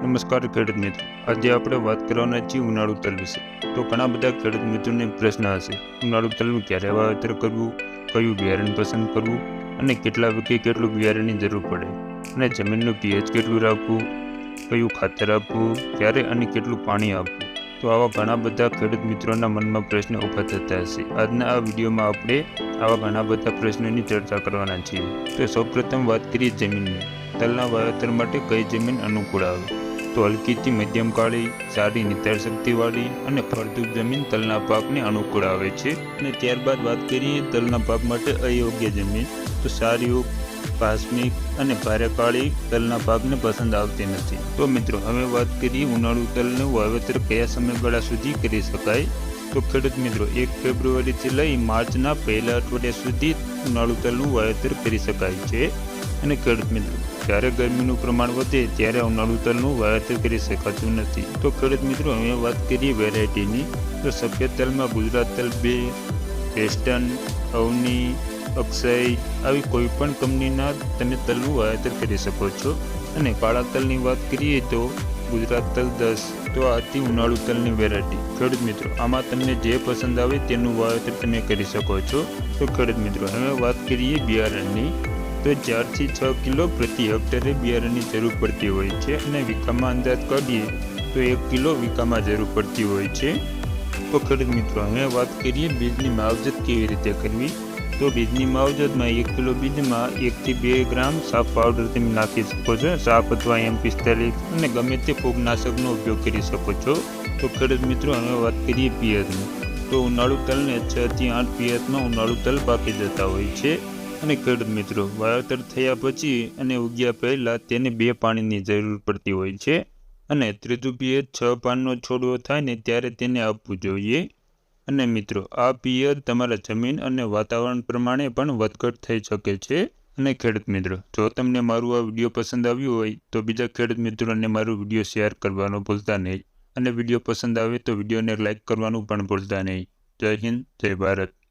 નમસ્કાર ખેડૂત મિત્રો, આજે આપણે વાત કરવાના છીએ ઉનાળુ તલ વિશે। તો ઘણા બધા ખેડૂત મિત્રોને પ્રશ્ન હશે, ઉનાળુ તલનું ક્યારે વાવેતર કરવું, કયું બિયારણ પસંદ કરવું અને કેટલા વીઘે કેટલું બિયારણની જરૂર પડે, અને જમીનનું pH કેટલું રાખવું, કયું ખાતર આપવું, ક્યારે અને કેટલું પાણી આપવું। તો આવા ઘણા બધા ખેડૂત મિત્રોના મનમાં પ્રશ્ન ઊભા થતા હશે। આજના આ વિડીયોમાં આપણે આવા ઘણા બધા પ્રશ્નોની ચર્ચા કરવાના છીએ। તો સૌપ્રથમ વાત કરીએ જમીનની। તલના વાવેતર માટે કઈ જમીન અનુકૂળ આવે? તો હલકીથી મધ્યમ કાળી, સારી નિતાર શક્તિવાળી અને ફળદ્રુપ જમીન તલના પાકને અનુકૂળ આવે છે। અને ત્યારબાદ વાત કરીએ તલના પાક માટે અયોગ્ય જમીન। તો સારી પાસમિક અને ભારે કાળી તલના પાકને પસંદ આવતી નથી। તો મિત્રો, હવે વાત કરીએ ઉનાળુ તલનું વાવેતર કયા સમયગાળા સુધી કરી શકાય। તો ખેડૂત મિત્રો, 1 ફેબ્રુઆરીથી લઈ માર્ચના પહેલા અઠવાડિયા સુધી ઉનાળુ તલનું વાવેતર કરી શકાય છે। અને ખેડૂત મિત્રો, જ્યારે ગરમીનું પ્રમાણ વધે ત્યારે ઉનાળુ તલનું વાવેતર કરી શકાતું નથી। તો ખેડૂત મિત્રો, હવે વાત કરીએ વેરાયટીની। તો સફેદ તલમાં ગુજરાત તલ 2, વેસ્ટર્ન, અવની, અક્ષય આવી કોઈપણ કંપનીના તમે તલનું વાવેતર કરી શકો છો। અને કાળા તલની વાત કરીએ તો ગુજરાત તલ 10। તો આ હતી ઉનાળુ તલની વેરાયટી। ખેડૂત મિત્રો, આમાં તમને જે પસંદ આવે તેનું વાવેતર તમે કરી શકો છો। તો ખેડૂત મિત્રો, હવે વાત કરીએ બિયારણની। તો 4 થી 6 કિલો પ્રતિ હેક્ટરે બિયારણની જરૂર પડતી હોય છે, અને વીઘામાં અંદાજ કાઢીએ તો 1 કિલો વીઘામાં જરૂર પડતી હોય છે। તો ખેડૂત મિત્રો, હવે વાત કરીએ બીજની માવજત કેવી રીતે કરવી। તો બીજની માવજતમાં 1 કિલો બીજમાં 1 થી 2 ગ્રામ સાફ પાવડર તમે નાખી શકો છો। સાફ અથવા M45 અને ગમે તે ફૂગનાશકનો ઉપયોગ કરી શકો છો। તો ખેડૂત મિત્રો, હવે વાત કરીએ પિયતની। તો ઉનાળુ તલને 6 થી 8 પિયતમાં ઉનાળુ તલ પાકી જતા હોય છે। અને ખેડૂત મિત્રો, વાવેતર થયા પછી અને ઉગ્યા પહેલાં તેને 2 પાણીની જરૂર પડતી હોય છે। અને ત્રીજું પિયત 6 પાનનો છોડવો થાય ને ત્યારે તેને આપવું જોઈએ। અને મિત્રો, આ પિયત તમારા જમીન અને વાતાવરણ પ્રમાણે પણ વધઘટ થઈ શકે છે। અને ખેડૂત મિત્રો, જો તમને મારું આ વિડીયો પસંદ આવ્યું હોય તો બીજા ખેડૂત મિત્રોને મારો વિડીયો શેર કરવાનું ભૂલતા નહીં। અને વિડીયો પસંદ આવે તો વિડીયોને લાઇક કરવાનું પણ ભૂલતા નહીં। જય હિન્દ, જય ભારત।